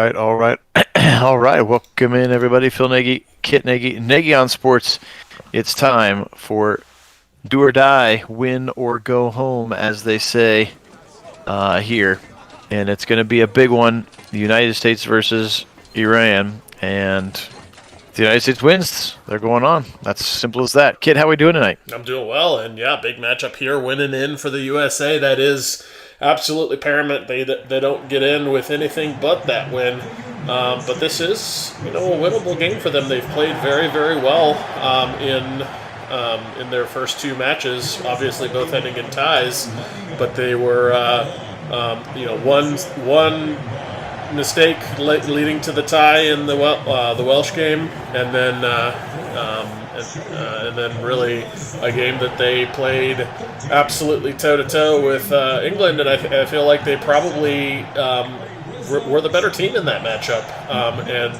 right, all right, all right. Welcome in, everybody. Phil Nagy, Kit Nagy, Nagy on Sports. It's time for do or die, win or go home, as they say here, and it's going to be a big one. The United States versus Iran, and if the United States wins, they're going on. That's simple as that. Kit, how are we doing tonight? I'm doing well, and yeah, big matchup here, winning in for the USA. That is absolutely paramount. They don't get in with anything but that win. But this is, a winnable game for them. They've played very, very well in their first two matches. Obviously, both ending in ties, but they were, one mistake leading to the tie in the Welsh game, and then really a game that they played absolutely toe-to-toe with England, and I feel like they probably were the better team in that matchup, and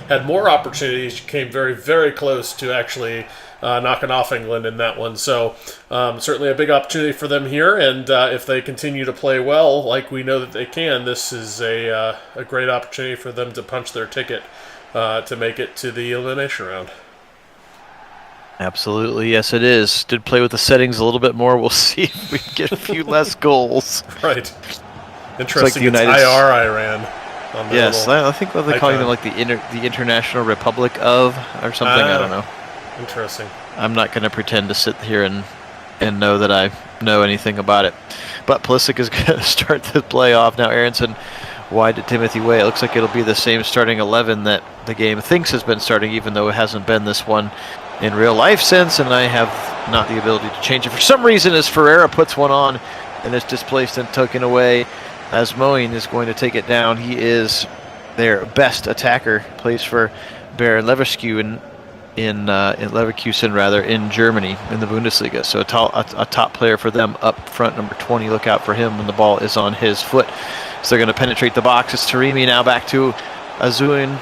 had more opportunities, came very, very close to actually knocking off England in that one. So certainly a big opportunity for them here, and if they continue to play well, like we know that they can, this is a great opportunity for them to punch their ticket to make it to the elimination round. Absolutely, yes, it is. Did play with the settings a little bit more. We'll see if we can get a few less goals. Right. Interesting. It's IR Iran. Yes, I think what they're calling them, like the International Republic of, or something. I don't know. Interesting. I'm not going to pretend to sit here and know that I know anything about it. But Pulisic is going to start the play off now. Aronson wide to Timothy Way. It looks like it'll be the same starting 11 that the game thinks has been starting, even though it hasn't been this one in real life since, and I have not the ability to change it for some reason, as Ferreira puts one on and is displaced and taken away, as Moeen is going to take it down. He is their best attacker, plays for Bayer Leverkusen in Leverkusen in Germany in the Bundesliga. So a top player for them up front, number 20. Look out for him when the ball is on his foot. So they're going to penetrate the box. It's Taremi now back to Azuin.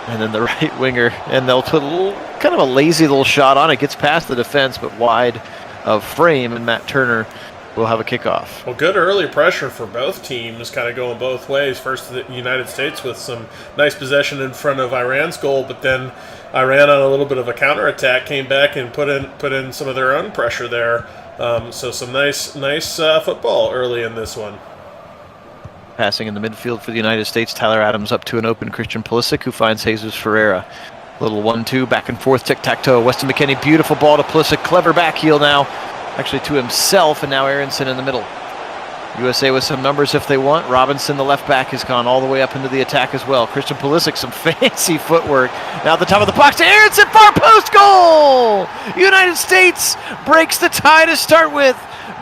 And then the right winger, and they'll put a little, kind of a lazy little shot on it. Gets past the defense, but wide of frame, and Matt Turner will have a kickoff. Well, good early pressure for both teams, kind of going both ways. First, the United States with some nice possession in front of Iran's goal, but then Iran on a little bit of a counterattack came back and put in some of their own pressure there. So some nice football early in this one. Passing in the midfield for the United States, Tyler Adams up to an open Christian Pulisic, who finds Jesus Ferreira. Little 1-2, back and forth, tic-tac-toe. Weston McKennie, beautiful ball to Pulisic, clever back heel now, actually to himself, and now Aronson in the middle. USA with some numbers if they want. Robinson, the left back, has gone all the way up into the attack as well. Christian Pulisic, some fancy footwork. Now at the top of the box to Aronson, far post goal! United States breaks the tie to start with.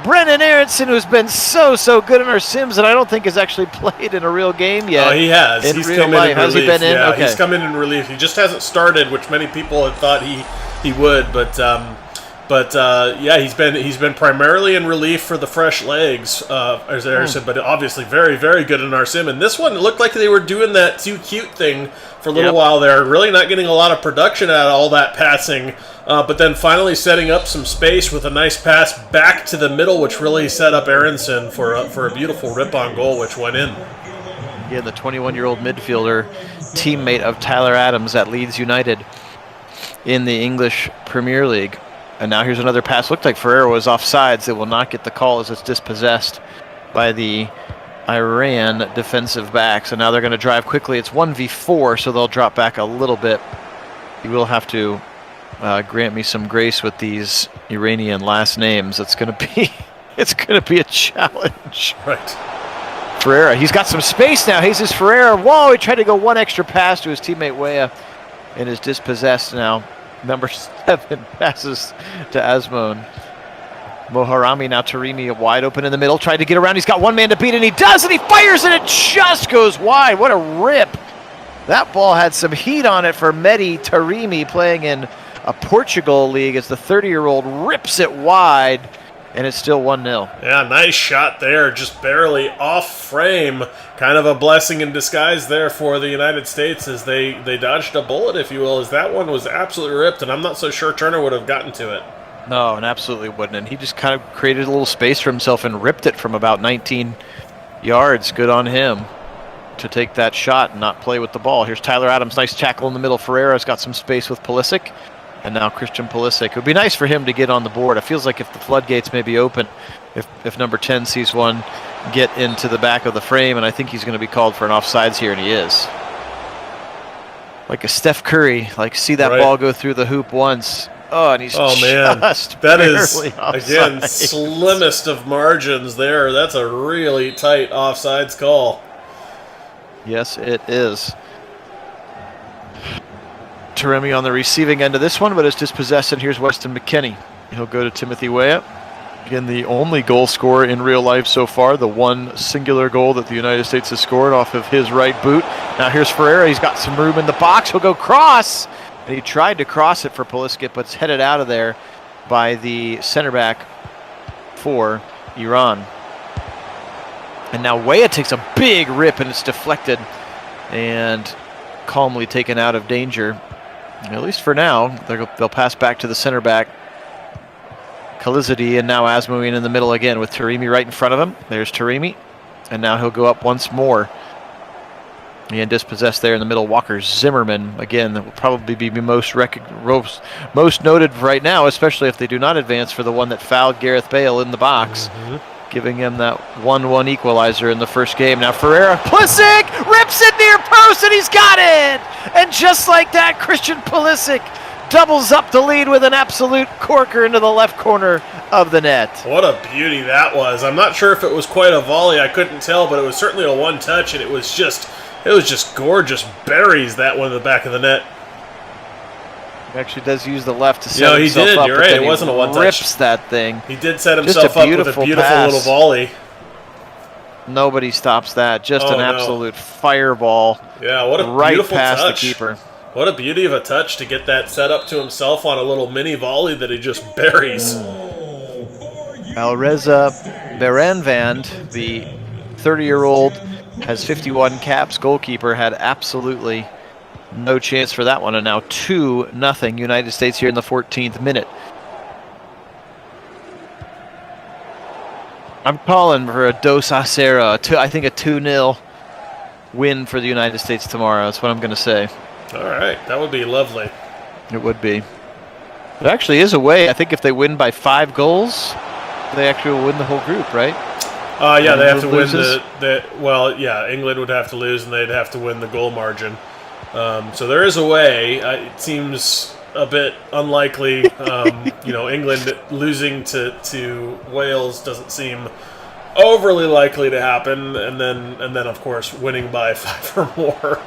Brennan Aronson, who's been so good in our Sims, and I don't think has actually played in a real game yet. Oh, he has. He's come in relief. Has he been in? Yeah, okay. He's come in relief. He just hasn't started, which many people had thought he would. But he's been primarily in relief for the fresh legs, as Aronson, but obviously very, very good in our Sim. And this one, it looked like they were doing that too cute thing for a little while there, really not getting a lot of production out of all that passing, but then finally setting up some space with a nice pass back to the middle, which really set up Aronson for a beautiful rip-on goal, which went in. Yeah, the 21-year-old midfielder, teammate of Tyler Adams at Leeds United in the English Premier League. And now here's another pass. Looked like Ferreira was offsides. They will not get the call as it's dispossessed by the Iran defensive backs. And now they're going to drive quickly. It's 1v4, so they'll drop back a little bit. You will have to grant me some grace with these Iranian last names. It's going to be a challenge. Right. Ferreira, he's got some space now. Jesus Ferreira. Whoa, he tried to go one extra pass to his teammate Weah and is dispossessed now. Number 7 passes to Asmoon. Moharami, now Taremi wide open in the middle. Tried to get around. He's got one man to beat, and he does, and he fires, and it just goes wide. What a rip. That ball had some heat on it for Mehdi Taremi, playing in a Portugal league, as the 30-year-old rips it wide, and it's still 1-0. Yeah, nice shot there, just barely off frame. Kind of a blessing in disguise there for the United States, as they dodged a bullet, if you will, as that one was absolutely ripped, and I'm not so sure Turner would have gotten to it. No, and absolutely wouldn't. And he just kind of created a little space for himself and ripped it from about 19 yards. Good on him. to take that shot and not play with the ball. Here's Tyler Adams, nice tackle in the middle. Ferreira's got some space with Pulisic, and now Christian Pulisic. It would be nice for him to get on the board. It feels like if the floodgates may be open, if number 10 sees one get into the back of the frame, and I think he's going to be called for an offsides here, and he is. Like a Steph Curry, like see that ball go through the hoop once. Oh, and he's just that is offsides. Again, slimmest of margins there. That's a really tight offsides call. Yes, it is. Taremi on the receiving end of this one, but it's dispossessed, and here's Weston McKennie. He'll go to Timothy Weah. Again, the only goal scorer in real life so far, the one singular goal that the United States has scored off of his right boot. Now here's Ferreira. He's got some room in the box. He'll go cross. And he tried to cross it for Pulisic, but it's headed out of there by the center back for Iran. And now Weah takes a big rip, and it's deflected and calmly taken out of danger. At least for now. They'll pass back to the center back, Kalizadi, and now Asmoin in the middle again with Taremi right in front of him. There's Taremi, and now he'll go up once more. And dispossessed there in the middle. Walker Zimmerman, again, that will probably be most noted right now, especially if they do not advance for the one that fouled Gareth Bale in the box, giving him that 1-1 equalizer in the first game. Now Ferreira, Pulisic rips it near post, and he's got it! And just like that, Christian Pulisic doubles up the lead with an absolute corker into the left corner of the net. What a beauty that was. I'm not sure if it was quite a volley, I couldn't tell, but it was certainly a one-touch, and it was just gorgeous berries, that one in the back of the net. He actually does use the left to set himself up. He did, you're right, it wasn't a one-touch. Rips that thing. He did set himself up with a beautiful little volley. Nobody stops that. Just an absolute fireball. Yeah, what a right beautiful past touch. The keeper. What a beauty of a touch to get that set up to himself on a little mini volley that he just buries. Alreza Beranvand, the 30-year-old, has 51 caps. Goalkeeper had absolutely no chance for that one. And now 2-0 United States here in the 14th minute. I'm calling for a 2-0. I think a 2-0 win for the United States tomorrow. That's what I'm going to say. All right, that would be lovely. It would be. There actually is a way. I think if they win by 5 goals, they actually will win the whole group, right? Yeah, they have to win England would have to lose, and they'd have to win the goal margin. So there is a way. It seems a bit unlikely. England losing to Wales doesn't seem overly likely to happen, and then of course winning by 5 or more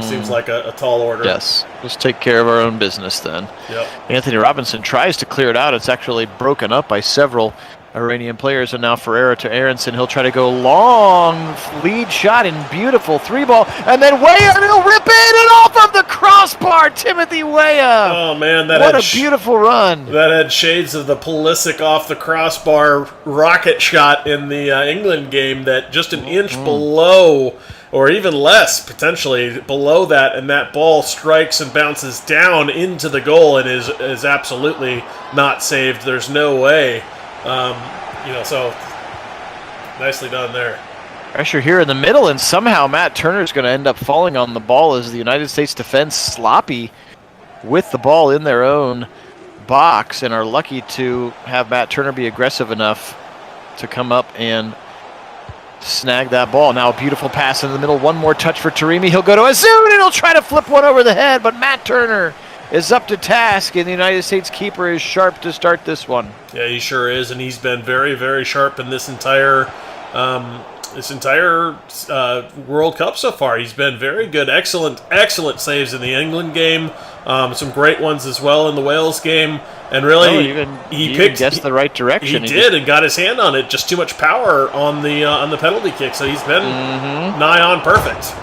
seems like a tall order. Yes, let's take care of our own business then. Yep. Anthony Robinson tries to clear it out. It's actually broken up by several Iranian players, and now Ferreira to Aronson. He'll try to go long lead shot and beautiful 3-ball, and then Weah, and he'll rip it and off of the crossbar. Timothy Weah. Oh man, what a beautiful run! That had shades of the Pulisic off the crossbar rocket shot in the England game. That just an inch below, or even less potentially below that, and that ball strikes and bounces down into the goal and is absolutely not saved. There's no way. So nicely done there. Pressure here in the middle, and somehow Matt Turner's going to end up falling on the ball as the United States defense sloppy with the ball in their own box, and are lucky to have Matt Turner be aggressive enough to come up and snag that ball. Now a beautiful pass in the middle. One more touch for Taremi. He'll go to Azun, and he'll try to flip one over the head, but Matt Turner is up to task, and the United States keeper is sharp to start this one. Yeah, he sure is, and he's been very, very sharp in this entire World Cup so far. He's been very good. Excellent saves in the England game. Some great ones as well in the Wales game. And really, he guessed the right direction. He did, and got his hand on it. Just too much power on the penalty kick, so he's been nigh on perfect.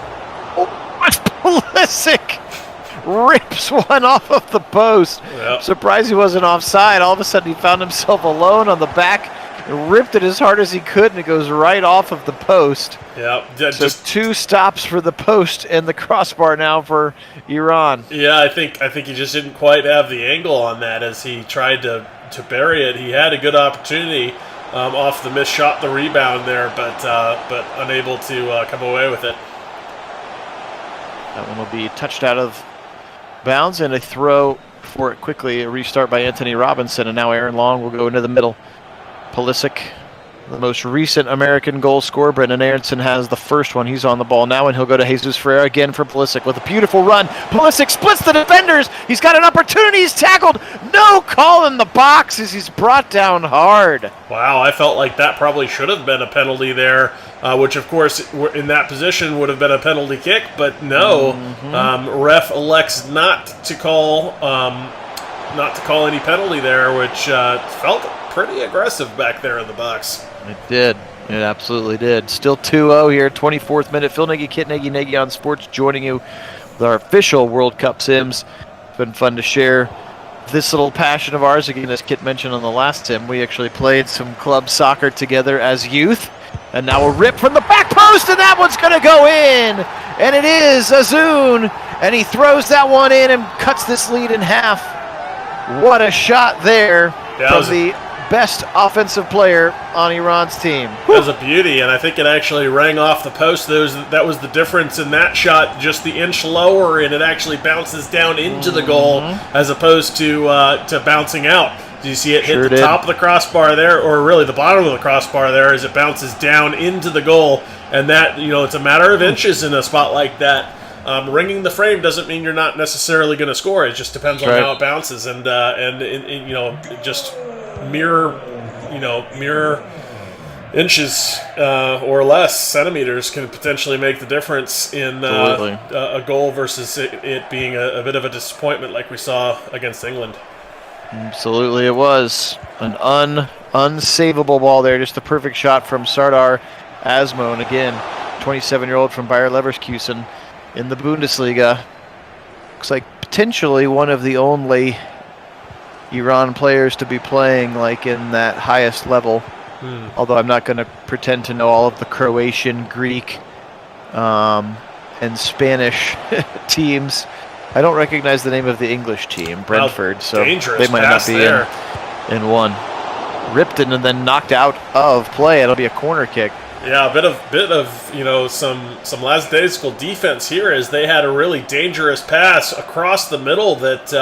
Pulisic rips one off of the post. Yep. Surprised he wasn't offside. All of a sudden, he found himself alone on the back, and ripped it as hard as he could, and it goes right off of the post. Yeah, so just 2 stops for the post and the crossbar now for Iran. Yeah, I think he just didn't quite have the angle on that as he tried to bury it. He had a good opportunity off the missed shot, the rebound there, but unable to come away with it. That one will be touched out of bounds, and a throw for it quickly. A restart by Anthony Robinson, and now Aaron Long will go into the middle. Pulisic, the most recent American goal scorer. Brendan Aronson has the first one. He's on the ball now, and he'll go to Jesus Ferreira again for Pulisic with a beautiful run. Pulisic splits the defenders. He's got an opportunity. He's tackled. No call in the box as he's brought down hard. Wow, I felt like that probably should have been a penalty there, which of course in that position would have been a penalty kick, but no. Ref elects not to call any penalty there, which felt pretty aggressive back there in the box. It did. It absolutely did. Still 2-0 here, 24th minute. Phil Nagy, Kit Nagy on Sports, joining you with our official World Cup Sims. It's been fun to share this little passion of ours. Again, as Kit mentioned on the last Sim, we actually played some club soccer together as youth. And now a rip from the back post, and that one's going to go in. And it is Azun, and he throws that one in and cuts this lead in half. What a shot there from the best offensive player on Iran's team. It was a beauty, and I think it actually rang off the post. That was the difference in that shot, just the inch lower, and it actually bounces down into the goal as opposed to bouncing out. Do you see it hit the top of the crossbar there, or really the bottom of the crossbar there as it bounces down into the goal? And that, it's a matter of inches in a spot like that. Ringing the frame doesn't mean you're not necessarily going to score. It just depends on how it bounces, and just mere inches or less, centimeters, can potentially make the difference in a goal versus it being a bit of a disappointment like we saw against England. Absolutely, it was an unsavable ball there. Just the perfect shot from Sardar Azmoun, again, 27-year-old from Bayer Leverkusen in the Bundesliga. Looks like potentially one of the only Iran players to be playing like in that highest level. Although I'm not going to pretend to know all of the Croatian, Greek, and Spanish teams. I don't recognize the name of the English team, Brentford, so they might not be in one. Ripped in and then knocked out of play. It'll be a corner kick. Yeah, a bit of some lackadaisical defense here, as they had a really dangerous pass across the middle that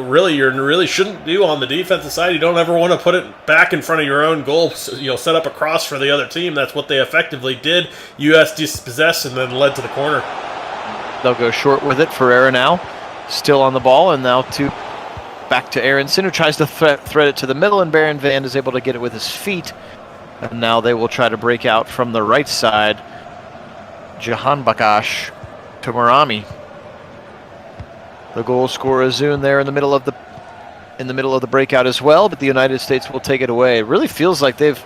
really you really shouldn't do on the defensive side. You don't ever want to put it back in front of your own goal. Set up a cross for the other team. That's what they effectively did. US dispossessed and then led to the corner. They'll go short with it. Ferreira now still on the ball, and now back to Aronson, who tries to thread it to the middle, and Baron Van is able to get it with his feet. And now they will try to break out from the right side. Jahan Bakash to Marami. The goal scorer Azun there in the middle of the breakout as well, but the United States will take it away. It really feels like they've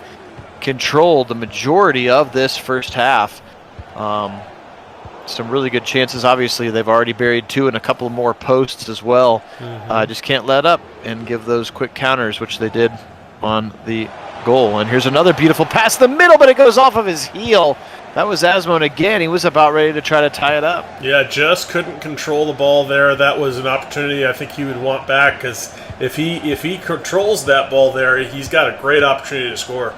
controlled the majority of this first half. Some really good chances. Obviously, they've already buried two and a couple more posts as well. Just can't let up and give those quick counters, which they did on the goal. And here's another beautiful pass in the middle, but it goes off of his heel. That was Azmoun again. He was about ready to try to tie it up. Yeah, just couldn't control the ball there. That was an opportunity I think he would want back, because if he controls that ball there, he's got a great opportunity to score.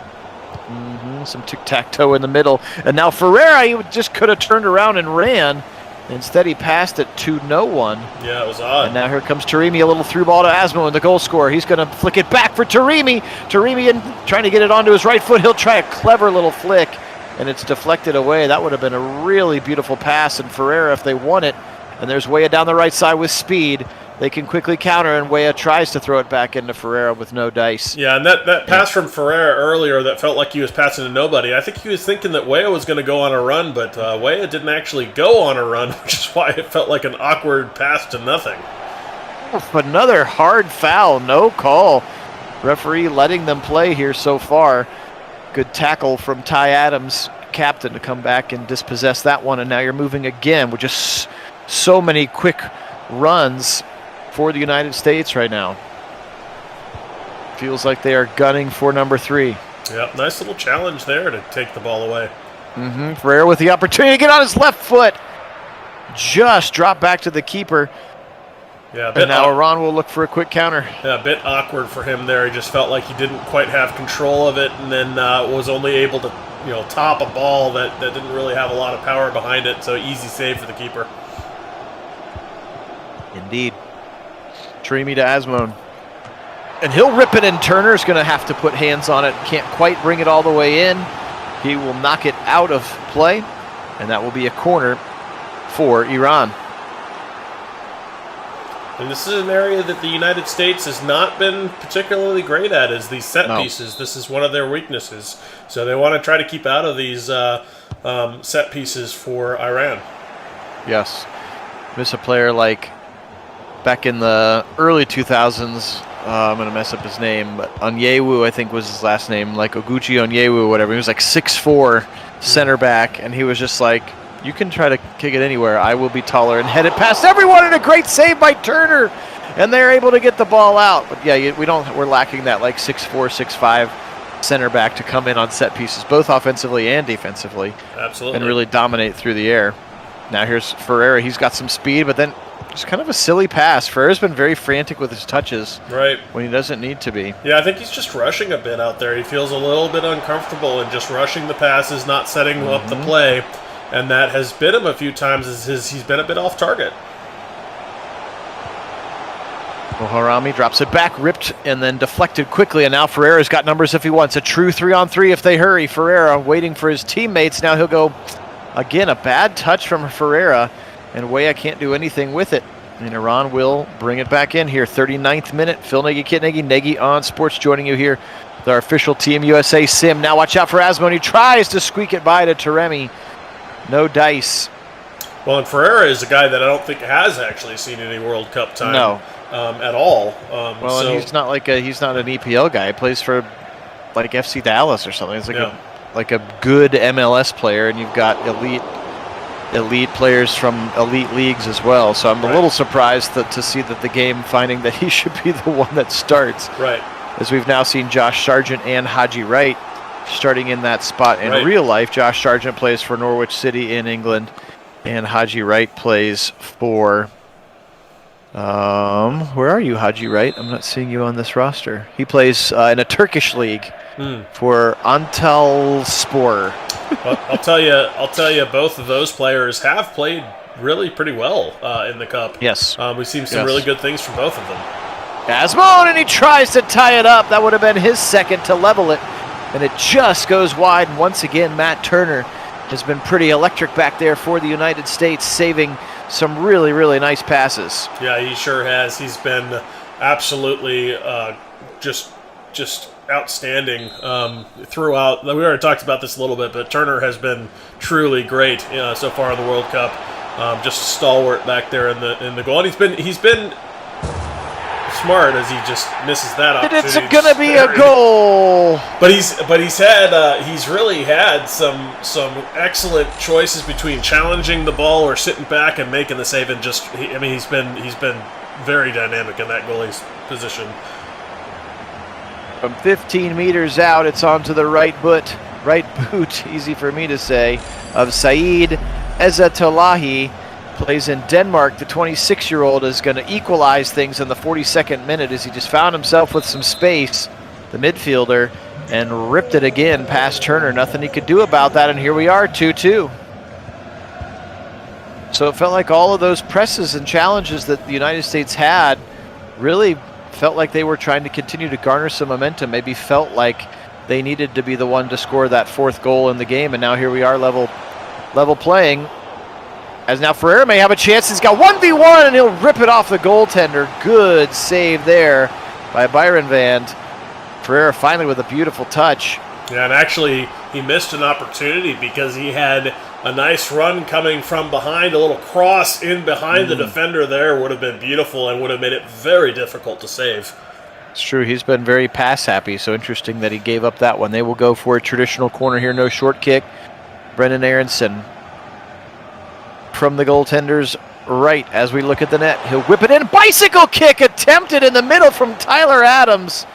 Some tic-tac-toe in the middle. And now Ferreira, he just could have turned around and ran. Instead, he passed it to no one. Yeah, it was odd. And now here comes Taremi, a little through ball to Azmoun, the goal scorer. He's going to flick it back for Taremi. Taremi trying to get it onto his right foot. He'll try a clever little flick, and it's deflected away. That would have been a really beautiful pass. And Ferreira, if they won it, and there's Weah down the right side with speed, they can quickly counter, and Weah tries to throw it back into Ferreira with no dice. Yeah, and that pass from Ferreira earlier that felt like he was passing to nobody, I think he was thinking that Weah was going to go on a run, but Weah didn't actually go on a run, which is why it felt like an awkward pass to nothing. Another hard foul, no call. Referee letting them play here so far. Good tackle from Ty Adams, captain, to come back and dispossess that one, and now you're moving again with just so many quick runs for the United States right now. Feels like they are gunning for number 3. Yep, nice little challenge there to take the ball away. Ferreira with the opportunity to get on his left foot. Just dropped back to the keeper. Yeah, and now Iran will look for a quick counter. Yeah, a bit awkward for him there. He just felt like he didn't quite have control of it, and then was only able to top a ball that didn't really have a lot of power behind it. So easy save for the keeper. Indeed. Taremi to Asmone. And he'll rip it, and Turner's going to have to put hands on it. Can't quite bring it all the way in. He will knock it out of play, and that will be a corner for Iran. And this is an area that the United States has not been particularly great at, is these set pieces. This is one of their weaknesses. So they want to try to keep out of these set pieces for Iran. Yes. Miss a player like back in the early 2000s. I'm going to mess up his name, but Onyewu, I think was his last name, like Oguchi Onyewu or whatever. He was like 6'4", center back, and he was just like, you can try to kick it anywhere. I will be taller, and head it past everyone, and a great save by Turner, and they're able to get the ball out. But yeah, we're lacking that like 6'4", 6'5" center back to come in on set pieces, both offensively and defensively. Absolutely. And really dominate through the air. Now here's Ferreira. He's got some speed, but then just kind of a silly pass. Ferreira's been very frantic with his touches. Right. When he doesn't need to be. Yeah, I think he's just rushing a bit out there. He feels a little bit uncomfortable and just rushing the passes, not setting up the play. And that has bit him a few times as he's been a bit off target. Harami drops it back, ripped, and then deflected quickly. And now Ferreira's got numbers if he wants. A true 3-on-3 if they hurry. Ferreira waiting for his teammates. Now he'll go, again, a bad touch from Ferreira. And Weah can't do anything with it. And Iran will bring it back in here. 39th minute. Phil Nagy, Kit Nagy, Nagy on Sports joining you here with our official Team USA sim. Now watch out for Asmone. He tries to squeak it by to Taremi. No dice. Well, and Ferreira is a guy that I don't think has actually seen any World Cup time at all. And he's not he's not an EPL guy. He plays for like FC Dallas or something. It's like a good MLS player, and you've got elite players from elite leagues as well. So I'm a little surprised to see that the game finding that he should be the one that starts. Right. As we've now seen Josh Sargent and Haji Wright starting in that spot in real life. Josh Sargent plays for Norwich City in England, and Haji Wright plays for where are you, Haji Wright? I'm not seeing you on this roster. He plays in a Turkish league for Antalyaspor. Well, I'll tell you, both of those players have played really pretty well in the Cup. Yes. We've seen some really good things from both of them. Asmone, and he tries to tie it up. That would have been his second to level it. And it just goes wide. And once again, Matt Turner has been pretty electric back there for the United States, saving some really, really nice passes. Yeah, he sure has. He's been absolutely just outstanding throughout. We already talked about this a little bit, but Turner has been truly great so far in the World Cup. Just a stalwart back there in the goal, and he's been smart as he just misses that opportunity. It's going to be a goal. But he's really had some excellent choices between challenging the ball or sitting back and making the save, and he's been very dynamic in that goalie's position. From 15 meters out, it's onto the right boot, easy for me to say, of Saeed Ezzatullahi. Plays in Denmark. The 26-year-old is going to equalize things in the 42nd minute as he just found himself with some space, the midfielder, and ripped it again past Turner. Nothing he could do about that, and here we are, 2-2. So it felt like all of those presses and challenges that the United States had really felt like they were trying to continue to garner some momentum, maybe felt like they needed to be the one to score that fourth goal in the game, and now here we are level playing. As now Ferreira may have a chance. He's got 1v1, and he'll rip it off the goaltender. Good save there by Byron Vand. Ferreira finally with a beautiful touch. Yeah, and actually he missed an opportunity because he had a nice run coming from behind. A little cross in behind the defender there would have been beautiful and would have made it very difficult to save. It's true. He's been very pass happy, so interesting that he gave up that one. They will go for a traditional corner here. No short kick. Brendan Aronson from the goaltender's right as we look at the net. He'll whip it in. Bicycle kick attempted in the middle from Tyler Adams.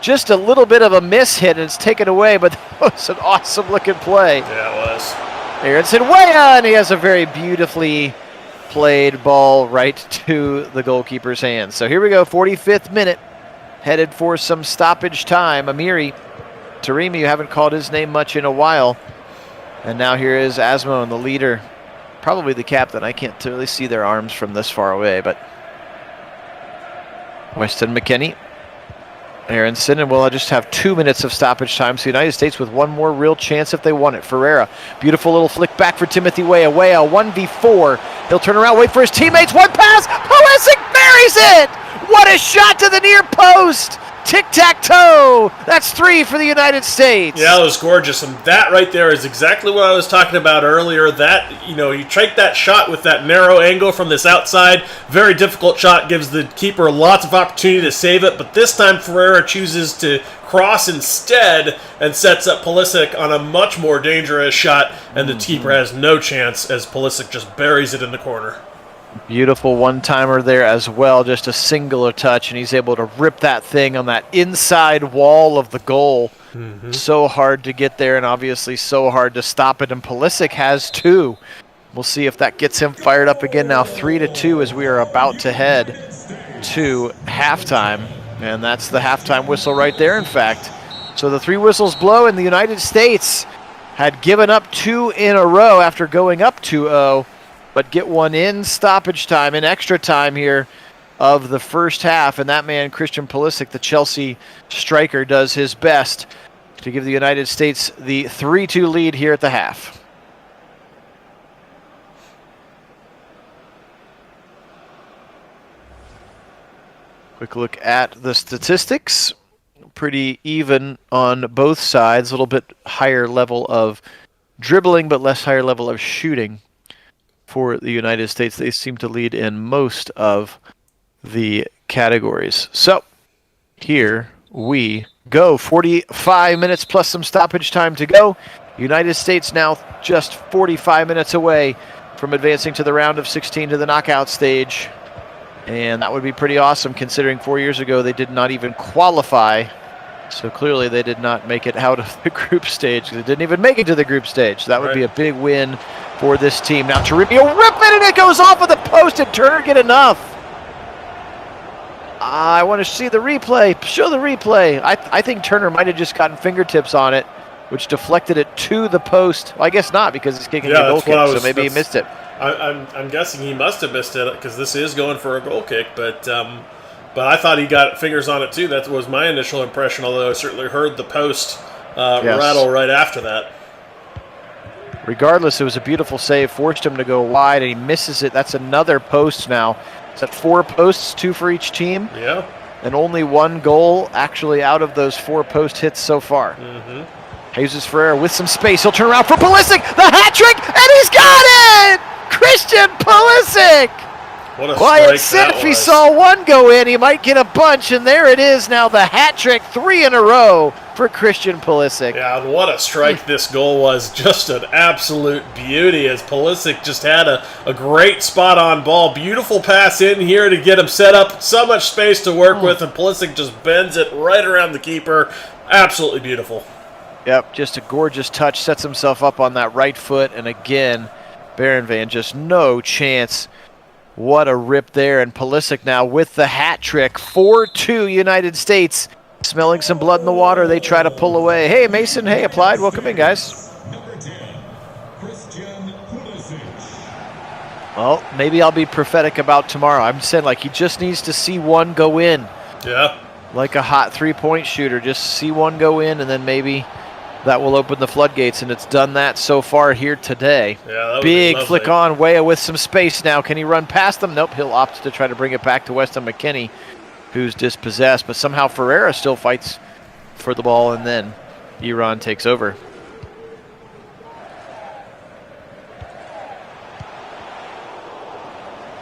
Just a little bit of a miss hit, and it's taken away, but that was an awesome looking play. Yeah, it was. Aronson Weah, and he has a very beautifully played ball right to the goalkeeper's hands. So here we go, 45th minute, headed for some stoppage time. Amiri Taremi, you haven't called his name much in a while. And now here is Asmo and the leader, probably the captain. I can't really see their arms from this far away, but Weston McKennie, Aronson, and we'll just have 2 minutes of stoppage time. So United States with one more real chance if they want it. Ferreira, beautiful little flick back for Timothy Weah. Weah, 1v4. He'll turn around, wait for his teammates. One pass, Pulisic buries it! What a shot to the near post! Tic-tac-toe! That's 3 for the United States. Yeah, it was gorgeous. And that right there is exactly what I was talking about earlier. That, you take that shot with that narrow angle from this outside. Very difficult shot. Gives the keeper lots of opportunity to save it. But this time Ferreira chooses to cross instead and sets up Pulisic on a much more dangerous shot. And the keeper has no chance as Pulisic just buries it in the corner. Beautiful one-timer there as well, just a singular touch, and he's able to rip that thing on that inside wall of the goal. So hard to get there, and obviously so hard to stop it, and Pulisic has 2. We'll see if that gets him fired up again now. 3-2 as we are about to head to halftime, and that's the halftime whistle right there, in fact. So the 3 whistles blow, and the United States had given up 2 in a row after going up 2-0. But get one in stoppage time, in extra time here of the first half. And that man, Christian Pulisic, the Chelsea striker, does his best to give the United States the 3-2 lead here at the half. Quick look at the statistics. Pretty even on both sides. A little bit higher level of dribbling, but less higher level of shooting. For the United States, they seem to lead in most of the categories. So here we go. 45 minutes plus some stoppage time to go. United States now just 45 minutes away from advancing to the round of 16 to the knockout stage. And that would be pretty awesome considering 4 years ago they did not even qualify. So clearly they did not make it out of the group stage. They didn't even make it to the group stage. That would be a big win for this team. Now Toribio rip it, and it goes off of the post, and Turner get enough. I want to see the replay. Show the replay. I think Turner might have just gotten fingertips on it, which deflected it to the post. Well, I guess not, because he's kicking a goal kick, so maybe he missed it. I'm guessing he must have missed it because this is going for a goal kick, but I thought he got fingers on it too. That was my initial impression, although I certainly heard the post rattle right after that. Regardless, it was a beautiful save, forced him to go wide, and he misses it. That's another post now. Is that 4 posts, 2 for each team? Yeah. And only 1 goal actually out of those 4 post hits so far. Jesus Ferreira with some space. He'll turn around for Pulisic, the hat trick, and he's got it! Christian Pulisic! What a Quiet strike said if he saw 1 go in, he might get a bunch, and there it is now, the hat trick, 3 in a row for Christian Pulisic. Yeah, what a strike this goal was. Just an absolute beauty as Pulisic just had a great spot-on ball. Beautiful pass in here to get him set up. So much space to work with, and Pulisic just bends it right around the keeper. Absolutely beautiful. Yep, just a gorgeous touch. Sets himself up on that right foot, and again, Baron just no chance. What a rip there, and Pulisic now with the hat trick. 4-2 United States. Smelling some blood in the water, they try to pull away. Hey, Mason. Hey, Applied. Welcome in, guys. Well, maybe I'll be prophetic about tomorrow. I'm saying, like, he just needs to see 1 go in. Yeah. Like a hot 3-point shooter. Just see 1 go in, and then maybe that will open the floodgates, and it's done that so far here today. Yeah, big flick on, Weah with some space now. Can he run past them? Nope, he'll opt to try to bring it back to Weston McKennie, who's dispossessed, but somehow Ferreira still fights for the ball, and then Iran takes over.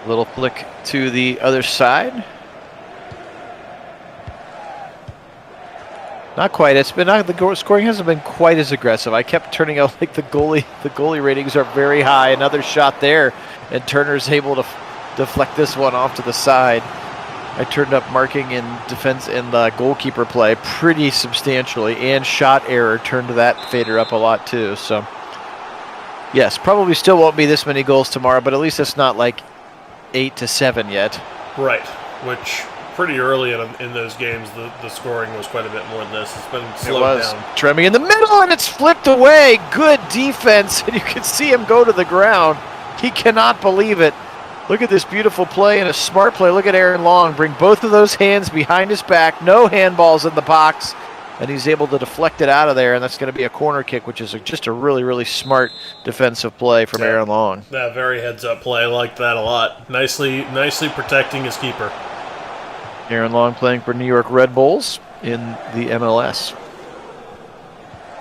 Little flick to the other side. Not quite. It's been the scoring hasn't been quite as aggressive. I kept turning out like the goalie ratings are very high. Another shot there, and Turner's able to deflect this one off to the side. I turned up marking in defense in the goalkeeper play pretty substantially, and shot error turned that fader up a lot too. So yes, probably still won't be this many goals tomorrow, but at least it's not like 8-7 yet. Right, which pretty early in those games, the scoring was quite a bit more than this. It's been slowed down. Treming in the middle, Oh, and it's flipped away. Good defense. And you can see him go to the ground. He cannot believe it. Look at this beautiful play and a smart play. Look at Aaron Long. Bring both of those hands behind his back. No handballs in the box. And he's able to deflect it out of there. And that's going to be a corner kick, which is just a really, really smart defensive play from Aaron Long. That very heads-up play. I like that a lot. Nicely protecting his keeper. Aaron Long playing for New York Red Bulls in the MLS.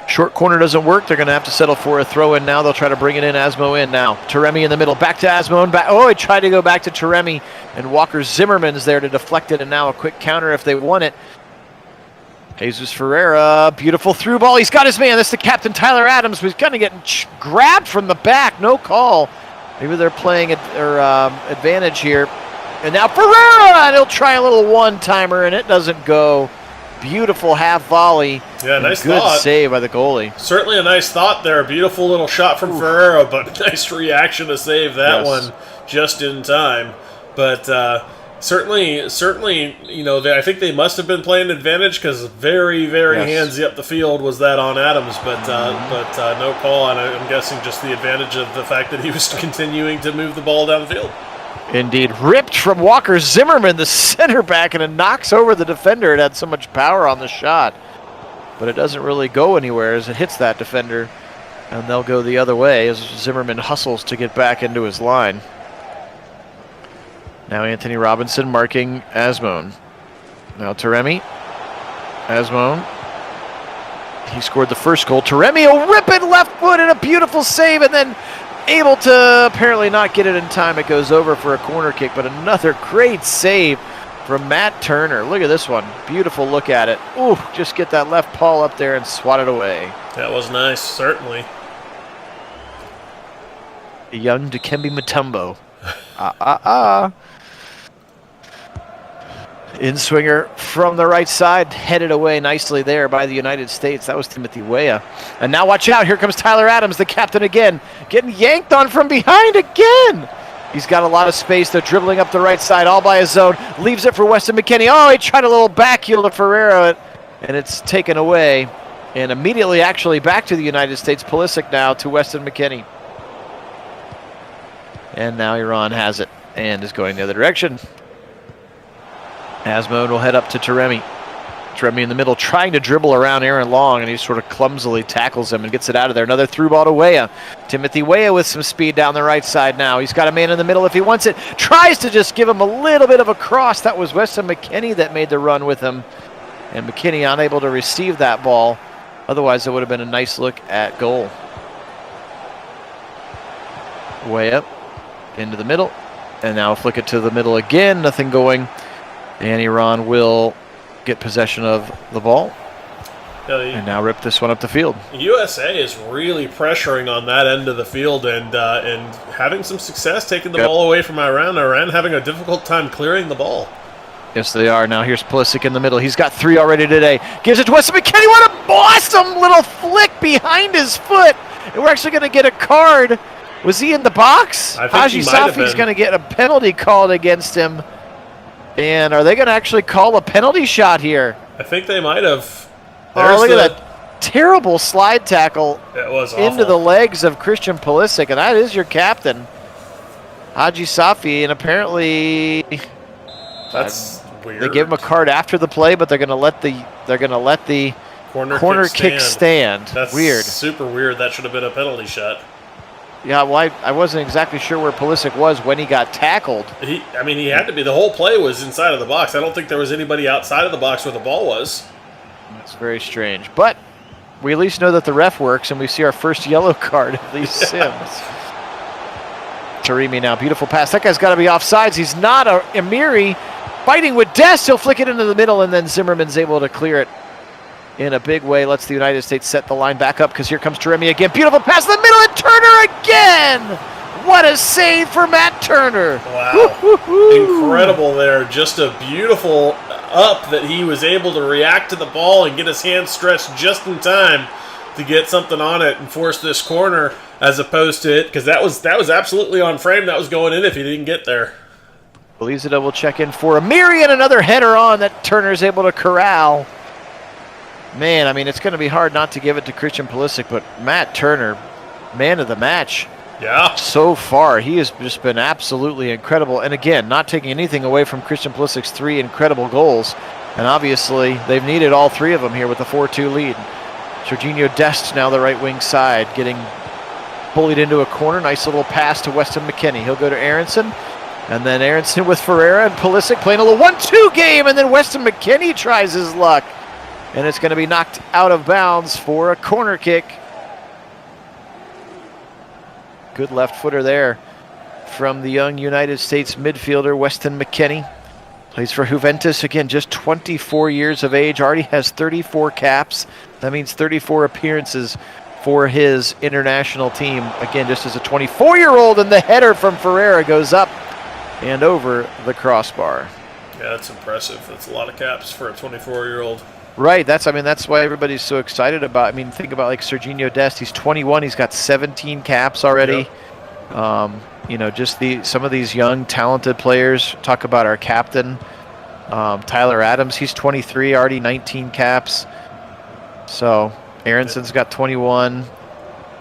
Short corner doesn't work. They're going to have to settle for a throw-in now. They'll try to bring it in. Asmo in now. Taremi in the middle. Back to Asmo. And back. Oh, he tried to go back to Taremi. And Walker Zimmerman's there to deflect it. And now a quick counter if they want it. Jesus Ferreira. Beautiful through ball. He's got his man. That's the captain, Tyler Adams, who's kind of getting grabbed from the back. No call. Maybe they're playing advantage here. And now Ferreira. And he'll try a little one-timer. And it doesn't go. Beautiful half volley. Yeah, nice good thought. Save by the goalie. Certainly a nice thought there. A beautiful little shot from Ferreira, but nice reaction to save that one just in time. But certainly, you know, I think they must have been playing advantage because very handsy up the field was that on Adams, but no call, and I'm guessing just the advantage of the fact that he was continuing to move the ball down the field. Indeed. Ripped from Walker Zimmerman, the center back, and it knocks over the defender. It had so much power on the shot. But it doesn't really go anywhere as it hits that defender. And they'll go the other way as Zimmerman hustles to get back into his line. Now Anthony Robinson marking Asmone. Now Taremi. Asmone. He scored the first goal. Taremi will rip it left foot and a beautiful save, and then able to apparently not get it in time. It goes over for a corner kick, but another great save from Matt Turner. Look at this one. Beautiful look at it. Ooh, just get that left paw up there and swat it away. That was nice, certainly. The young Dikembe Mutombo. In-swinger from the right side, headed away nicely there by the United States. That was Timothy Weah. And now watch out, here comes Tyler Adams, the captain again, getting yanked on from behind again. He's got a lot of space. They're dribbling up the right side all by his own. Leaves it for Weston McKennie. Oh, he tried a little back heel to Ferreira, and it's taken away. And immediately actually back to the United States. Pulisic now to Weston McKennie. And now Iran has it and is going the other direction. Asmode will head up to Taremi. Taremi in the middle trying to dribble around Aaron Long, and he sort of clumsily tackles him and gets it out of there. Another through ball to Weah. Timothy Weah with some speed down the right side now. He's got a man in the middle if he wants it. Tries to just give him a little bit of a cross. That was Weston McKennie that made the run with him. And McKennie unable to receive that ball. Otherwise, it would have been a nice look at goal. Weah into the middle. And now flick it to the middle again. Nothing going. And Iran will get possession of the ball. And now rip this one up the field. USA is really pressuring on that end of the field and having some success taking the ball away from Iran. Iran having a difficult time clearing the ball. Yes, they are. Now here's Pulisic in the middle. He's got 3 already today. Gives it to Weston McKennie. What a awesome little flick behind his foot. And we're actually going to get a card. Was he in the box? Haji Safi's going to get a penalty called against him. And are they going to actually call a penalty shot here? I think they might have. Look at that terrible slide tackle into the legs of Christian Pulisic, and that is your captain, Haji Safi. And apparently, that's weird. They give him a card after the play, but they're going to let the corner kick stand. That's weird. Super weird. That should have been a penalty shot. Yeah, well, I wasn't exactly sure where Pulisic was when he got tackled. He had to be. The whole play was inside of the box. I don't think there was anybody outside of the box where the ball was. That's very strange. But we at least know that the ref works, and we see our first yellow card of Lee Sims. Taremi now, beautiful pass. That guy's got to be offsides. He's not. Amiri fighting with Dest. He'll flick it into the middle, and then Zimmerman's able to clear it in a big way. Lets the United States set the line back up because here comes Taremi again. Beautiful pass in the middle, and Turner again. What a save for Matt Turner. Wow. Incredible there. Just a beautiful up that he was able to react to the ball and get his hand stretched just in time to get something on it and force this corner as opposed to it, because that was absolutely on frame. That was going in if he didn't get there. Belizida will check in for Amiri, and another header on that Turner's able to corral. Man, I mean, it's going to be hard not to give it to Christian Pulisic, but Matt Turner, man of the match. Yeah. So far, he has just been absolutely incredible. And again, not taking anything away from Christian Pulisic's 3 incredible goals. And obviously, they've needed all 3 of them here with the 4-2 lead. Serginho Dest now the right wing side, getting bullied into a corner. Nice little pass to Weston McKennie. He'll go to Aronson. And then Aronson with Ferreira and Pulisic playing a little 1-2 game. And then Weston McKennie tries his luck. And it's going to be knocked out of bounds for a corner kick. Good left footer there from the young United States midfielder, Weston McKennie. Plays for Juventus, again, just 24 years of age, already has 34 caps. That means 34 appearances for his international team. Again, just as a 24-year-old, and the header from Ferreira goes up and over the crossbar. Yeah, that's impressive. That's a lot of caps for a 24-year-old. Right, that's why everybody's so excited about. I mean, think about like Serginho Dest. He's 21. He's got 17 caps already. Yep. You know, just some of these young, talented players. Talk about our captain, Tyler Adams. He's 23, already 19 caps. So Aronson's got 21.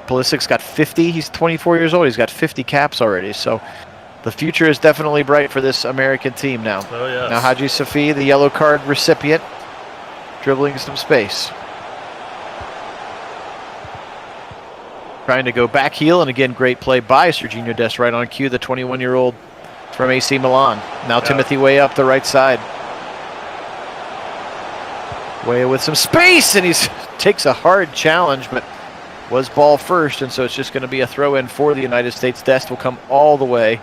Pulisic's got 50. He's 24 years old. He's got 50 caps already. So the future is definitely bright for this American team now. Oh yeah. Now Haji Safi, the yellow card recipient, dribbling some space. Trying to go back heel, and again, great play by Serginho Dest right on cue, the 21-year-old from AC Milan. Now Timothy Weah up the right side. Weah with some space, and he takes a hard challenge, but was ball first, and so it's just going to be a throw-in for the United States. Dest will come all the way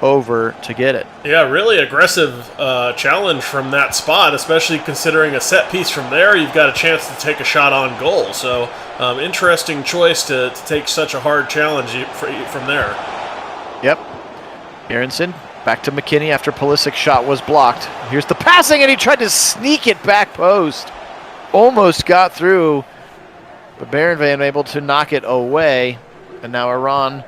over to get it. Yeah, really aggressive challenge from that spot, especially considering a set piece from there. You've got a chance to take a shot on goal. So interesting choice to take such a hard challenge from there. Yep. Aronson back to McKennie after Pulisic's shot was blocked. Here's the passing, and he tried to sneak it back post. Almost got through, but Baron able to knock it away. And now Iran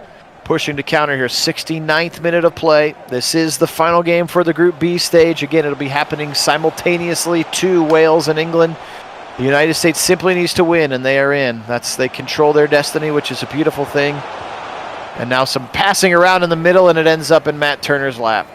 pushing to counter here. 69th minute of play. This is the final game for the Group B stage. Again, it'll be happening simultaneously to Wales and England. The United States simply needs to win, and they are in. They control their destiny, which is a beautiful thing. And now some passing around in the middle, and it ends up in Matt Turner's lap.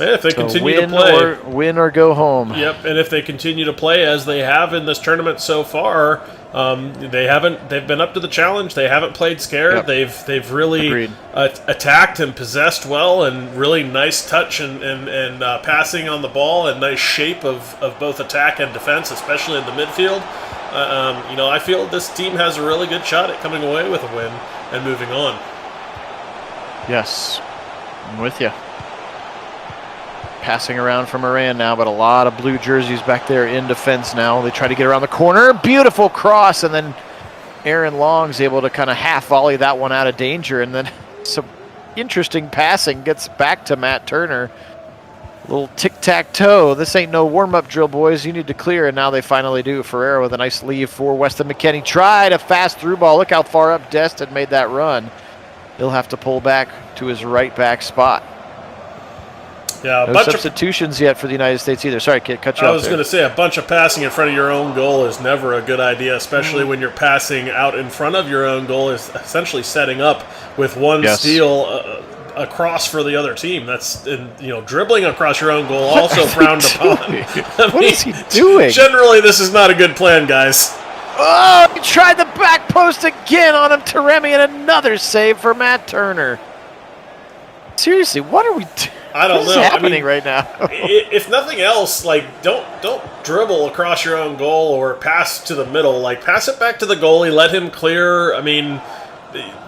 Yeah, if they continue to play, win or go home. Yep, and if they continue to play as they have in this tournament so far, they've been up to the challenge. They haven't played scared. Yep. They've really attacked and possessed well, and really nice touch and passing on the ball, and nice shape of both attack and defense, especially in the midfield. I feel this team has a really good shot at coming away with a win and moving on. Yes, I'm with you. Passing around from Iran now, but a lot of blue jerseys back there in defense now. They try to get around the corner. Beautiful cross, and then Aaron Long's able to kind of half volley that one out of danger, and then some interesting passing gets back to Matt Turner. A little tic-tac-toe. This ain't no warm-up drill, boys. You need to clear, and now they finally do. Ferreira with a nice leave for Weston McKennie. Tried a fast through ball. Look how far up Dest had made that run. He'll have to pull back to his right back spot. Yeah, no substitutions yet for the United States either. Sorry, Kit, cut you off. I was going to say, a bunch of passing in front of your own goal is never a good idea, especially when you're passing out in front of your own goal, is essentially setting up with one steal across for the other team. That's dribbling across your own goal also frowned upon. What is he doing? Generally, this is not a good plan, guys. Oh, he tried the back post again on him, Taremi, and another save for Matt Turner. Seriously, what are we doing? I don't know. What's happening right now? If nothing else, don't dribble across your own goal or pass to the middle. Like, pass it back to the goalie, let him clear. I mean,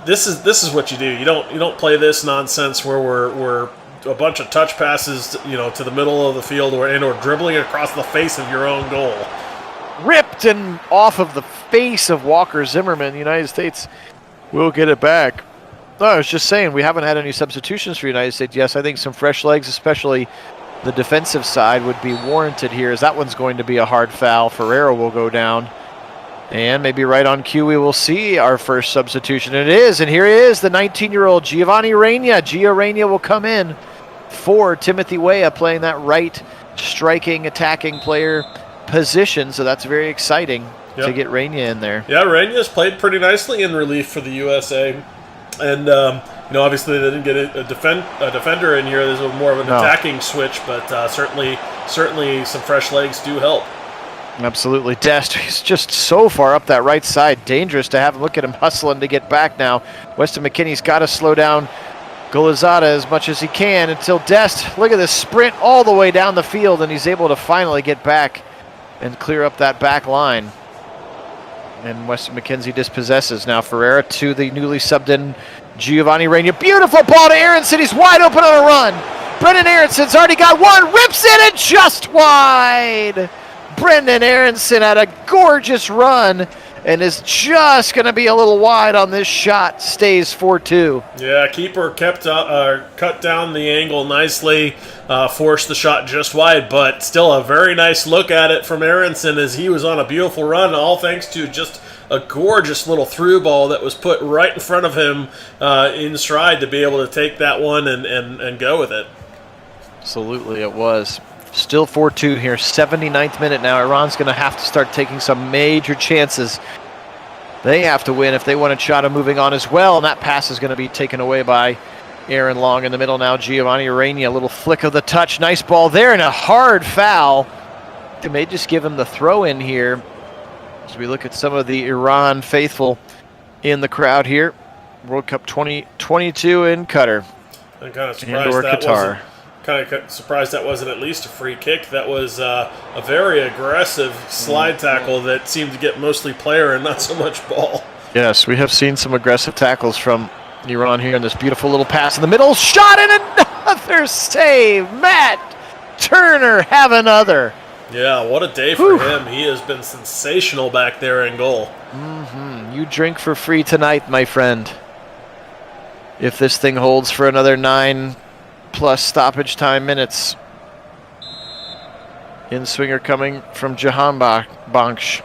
this is what you do. You don't play this nonsense where we're a bunch of touch passes, to the middle of the field or dribbling across the face of your own goal. Ripped and off of the face of Walker Zimmerman. The United States will get it back. No, I was just saying, we haven't had any substitutions for the United States. Yes, I think some fresh legs, especially the defensive side, would be warranted here, as that one's going to be a hard foul. Ferreira will go down. And maybe right on cue, we will see our first substitution. It is, and here he is, the 19-year-old Giovanni Reyna. Gio Reyna will come in for Timothy Weah, playing that right striking, attacking player position, so that's very exciting to Yep. get Rania in there. Yeah, Reina's played pretty nicely in relief for the USA. And, obviously they didn't get a defender in here. There's more of an attacking switch, but certainly some fresh legs do help. Absolutely. Dest, he's just so far up that right side. Dangerous to have him. Look at him hustling to get back now. Weston McKinney's got to slow down Golizada as much as he can until Dest, look at this sprint all the way down the field, and he's able to finally get back and clear up that back line. And Weston McKenzie dispossesses. Now Ferreira to the newly subbed in Giovanni Reyna. Beautiful ball to Aronson. He's wide open on a run. Brendan Aronson's already got one. Rips it and just wide. Brendan Aronson had a gorgeous run and is just going to be a little wide on this shot. Stays 4-2. Yeah, keeper cut down the angle nicely, forced the shot just wide, but still a very nice look at it from Aronson as he was on a beautiful run, all thanks to just a gorgeous little through ball that was put right in front of him in stride to be able to take that one and go with it. Absolutely, it was. Still 4-2 here, 79th minute now. Iran's going to have to start taking some major chances. They have to win if they want a shot of moving on as well, and that pass is going to be taken away by Aaron Long in the middle now. Giovanni Reyna, a little flick of the touch. Nice ball there and a hard foul. They may just give him the throw in here as we look at some of the Iran faithful in the crowd here. World Cup 2022 in Qatar. I'm kind of surprised that wasn't at least a free kick. That was a very aggressive slide tackle that seemed to get mostly player and not so much ball. Yes, we have seen some aggressive tackles from Iran here in this beautiful little pass in the middle. Shot and another save. Matt Turner have another. Yeah, what a day for him. He has been sensational back there in goal. You drink for free tonight, my friend. If this thing holds for another 9+ stoppage time minutes. In swinger coming from Jahan Banksh.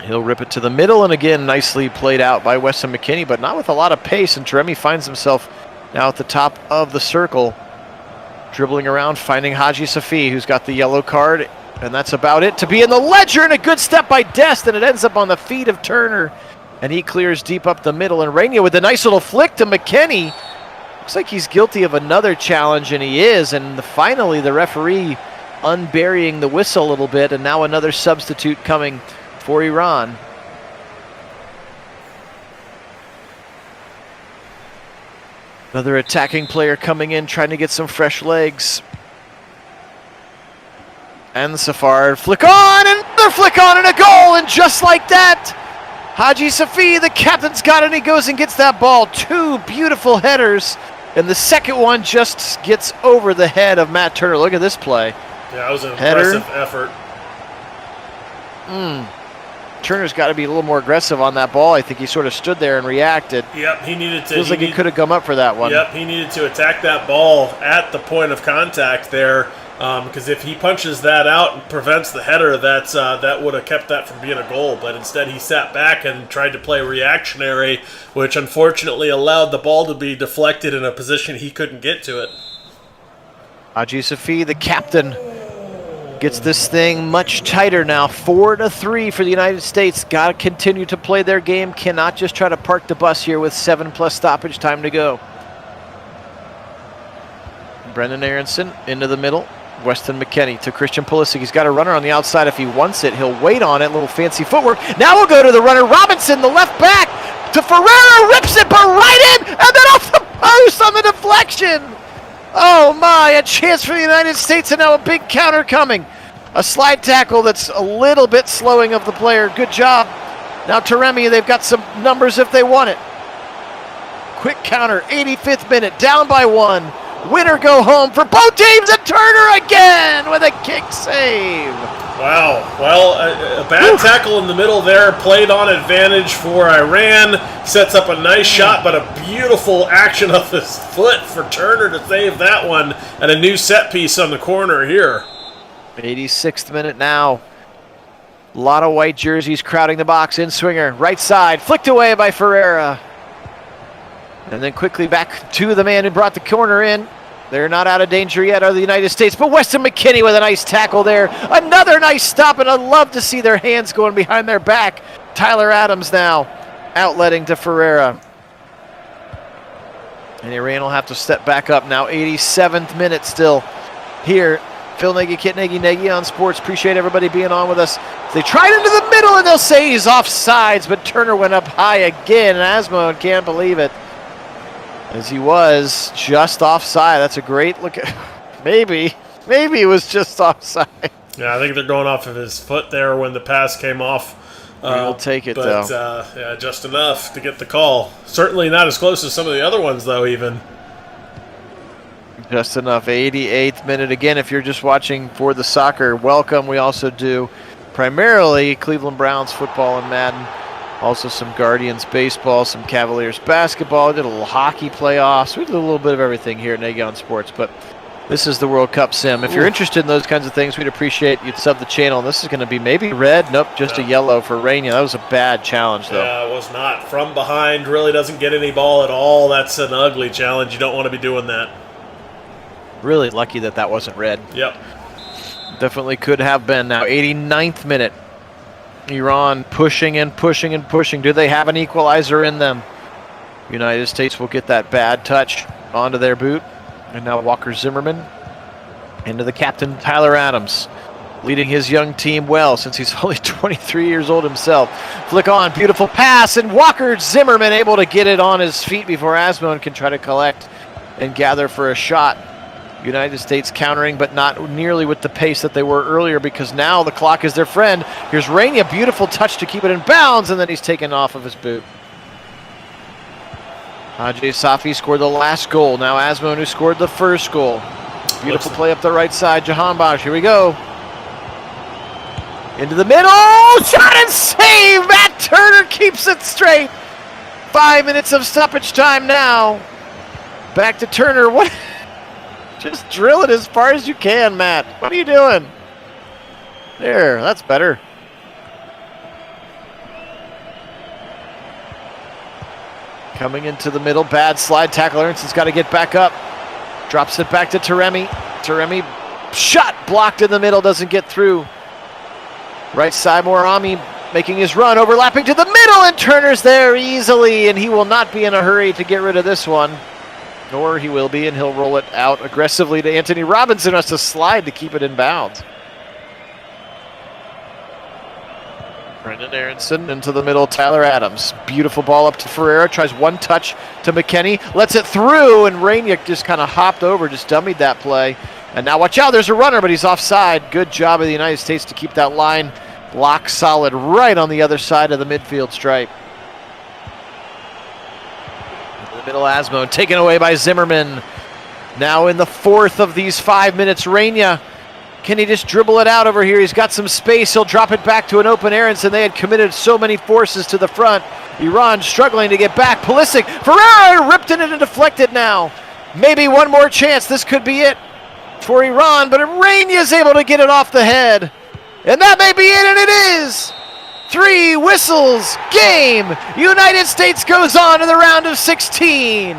He'll rip it to the middle, and again nicely played out by Weston McKinney, but not with a lot of pace, and Taremi finds himself now at the top of the circle, dribbling around, finding Haji Safi, who's got the yellow card, and that's about it to be in the ledger, and a good step by Dest, and it ends up on the feet of Turner, and he clears deep up the middle, and Reyna with a nice little flick to McKinney. Looks like he's guilty of another challenge, and he is, and finally the referee unburying the whistle a little bit, and now another substitute coming for Iran. Another attacking player coming in, trying to get some fresh legs. And Safar, flick on, and another flick on, and a goal, and just like that, Haji Safi, the captain's got it, and he goes and gets that ball. Two beautiful headers, and the second one just gets over the head of Matt Turner. Look at this play. Yeah, it was an Header. impressive effort. Turner's got to be a little more aggressive on that ball. I think he sort of stood there and reacted. Yep, he needed to. Feels like he could have come up for that one. Yep, he needed to attack that ball at the point of contact there, because if he punches that out and prevents the header, that would have kept that from being a goal. But instead, he sat back and tried to play reactionary, which unfortunately allowed the ball to be deflected in a position he couldn't get to it. Haji Safi, the captain, gets this thing much tighter now. 4-3 for the United States. Got to continue to play their game. Cannot just try to park the bus here with 7+ stoppage time to go. Brendan Aronson into the middle. Weston McKinney to Christian Pulisic. He's got a runner on the outside if he wants it. He'll wait on it. Little fancy footwork. Now we'll go to the runner. Robinson, the left back, to Ferreira. Rips it, but right in, and then off the post on the deflection. Oh my, a chance for the United States, and now a big counter coming. A slide tackle that's a little bit slowing of the player. Good job. Now Taremi, they've got some numbers if they want it. Quick counter, 85th minute, down by 1. Winner go home for both teams, and Turner again with a kick save. Wow. Well, a bad tackle in the middle there, played on advantage for Iran. Sets up a nice shot, but a beautiful action of his foot for Turner to save that one, and a new set piece on the corner here. 86th minute now. A lot of white jerseys crowding the box. In swinger, right side, flicked away by Ferreira. And then quickly back to the man who brought the corner in. They're not out of danger yet, are the United States, but Weston McKennie with a nice tackle there. Another nice stop, and I love to see their hands going behind their back. Tyler Adams now outletting to Ferreira. And Iran will have to step back up now. 87th minute still here. Phil Nagy, Kit Nagy on sports. Appreciate everybody being on with us. They tried into the middle, and they'll say he's offsides, but Turner went up high again, and Asmo can't believe it. As he was just offside. That's a great look. Maybe it was just offside. Yeah, I think they're going off of his foot there when the pass came off. We'll take it, but, though. Yeah, just enough to get the call. Certainly not as close as some of the other ones, though, even. Just enough. 88th minute. Again, if you're just watching for the soccer, welcome. We also do primarily Cleveland Browns football and Madden. Also some Guardians baseball, some Cavaliers basketball. Did a little hockey playoffs. We did a little bit of everything here at Nagy on Sports. But this is the World Cup sim. If you're interested in those kinds of things, we'd appreciate you'd sub the channel. This is going to be maybe red. Nope, just a yellow for Rainier. That was a bad challenge, though. Yeah, it was not. From behind, really doesn't get any ball at all. That's an ugly challenge. You don't want to be doing that. Really lucky that that wasn't red. Yep. Definitely could have been. Now, 89th minute. Iran pushing and pushing and pushing. Do they have an equalizer in them? United States will get that bad touch onto their boot. And now Walker Zimmerman into the captain, Tyler Adams, leading his young team well since he's only 23 years old himself. Flick on, beautiful pass, and Walker Zimmerman able to get it on his feet before Asmon can try to collect and gather for a shot. United States countering, but not nearly with the pace that they were earlier because now the clock is their friend. Here's Rainey, a beautiful touch to keep it in bounds, and then he's taken off of his boot. Ajay Safi scored the last goal. Now Asmon who scored the first goal. Beautiful play up the right side. Jahan Bosch, here we go. Into the middle, shot and save! Matt Turner keeps it straight. 5 minutes of stoppage time now. Back to Turner. What? Just drill it as far as you can, Matt. What are you doing? There, that's better. Coming into the middle, bad slide tackle. Aronson's got to get back up. Drops it back to Taremi. Taremi, shot blocked in the middle, doesn't get through. Right side, Morami making his run, overlapping to the middle, and Turner's there easily, and he will not be in a hurry to get rid of this one. Nor he will be, and he'll roll it out aggressively to Anthony Robinson, has to slide to keep it in bounds. Brendan Aronson into the middle, Tyler Adams. Beautiful ball up to Ferreira, tries one touch to McKennie, lets it through, and Rainier just kind of hopped over, just dummied that play. And now watch out, there's a runner, but he's offside. Good job of the United States to keep that line lock solid right on the other side of the midfield stripe. Middle Asmo taken away by Zimmerman. Now in the fourth of these 5 minutes, Rainier. Can he just dribble it out over here? He's got some space. He'll drop it back to an open Aronson. They had committed so many forces to the front. Iran struggling to get back. Pulisic, Ferreira ripped it and deflected now. Maybe one more chance. This could be it for Iran, but Rainier is able to get it off the head. And that may be it, and it is. 3 whistles, game. United States goes on to the round of 16.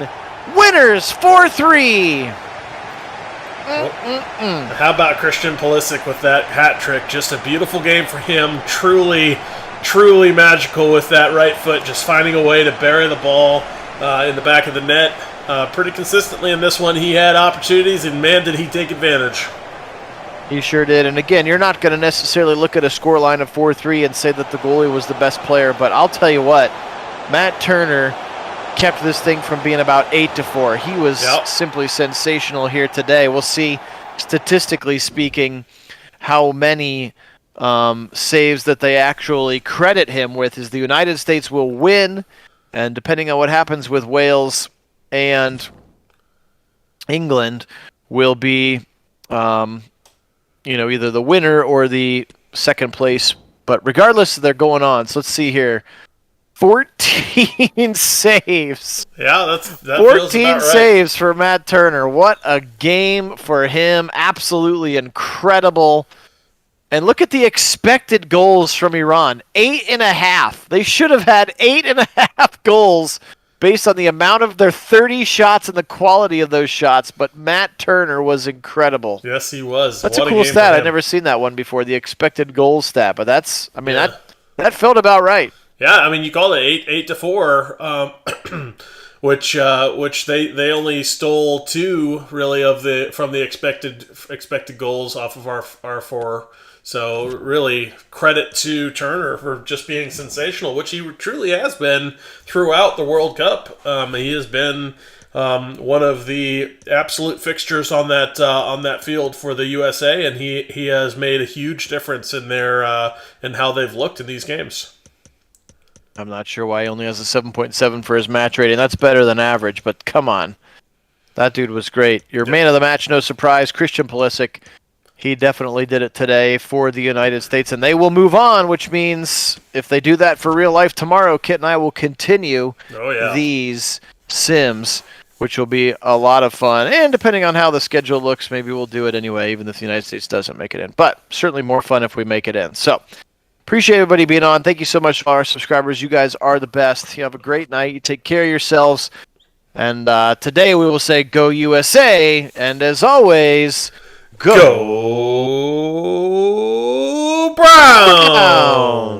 Winners 4-3. How about Christian Pulisic with that hat trick? Just a beautiful game for him. Truly, truly magical with that right foot, just finding a way to bury the ball in the back of the net. Pretty consistently in this one, he had opportunities, and man, did he take advantage. He sure did. And again, you're not going to necessarily look at a scoreline of 4-3 and say that the goalie was the best player, but I'll tell you what, Matt Turner kept this thing from being about 8-4. He was simply sensational here today. We'll see, statistically speaking, how many saves that they actually credit him with. Is the United States will win, and depending on what happens with Wales and England, will be either the winner or the second place. But regardless, they're going on. So let's see here. 14 saves. Yeah, that 14 feels about saves for Matt Turner. What a game for him. Absolutely incredible. And look at the expected goals from Iran. 8.5. They should have had 8.5 goals based on the amount of their 30 shots and the quality of those shots, but Matt Turner was incredible. Yes, he was. That's What a cool game stat. for I've him. never seen that one before, the expected goal stat, but that's, I mean, Yeah. that felt about right. Yeah, I mean, you called it 8-4, which they only stole 2 really from the expected goals off of our 4. So really, credit to Turner for just being sensational, which he truly has been throughout the World Cup. He has been one of the absolute fixtures on that field for the USA, and he has made a huge difference in in how they've looked in these games. I'm not sure why he only has a 7.7 for his match rating. That's better than average, but come on. That dude was great. Your man of the match, no surprise, Christian Pulisic. He definitely did it today for the United States, and they will move on, which means if they do that for real life tomorrow, Kit and I will continue these sims, which will be a lot of fun. And depending on how the schedule looks, maybe we'll do it anyway, even if the United States doesn't make it in. But certainly more fun if we make it in. So appreciate everybody being on. Thank you so much to our subscribers. You guys are the best. You have a great night. You take care of yourselves. And today we will say go USA. And as always, go Browns!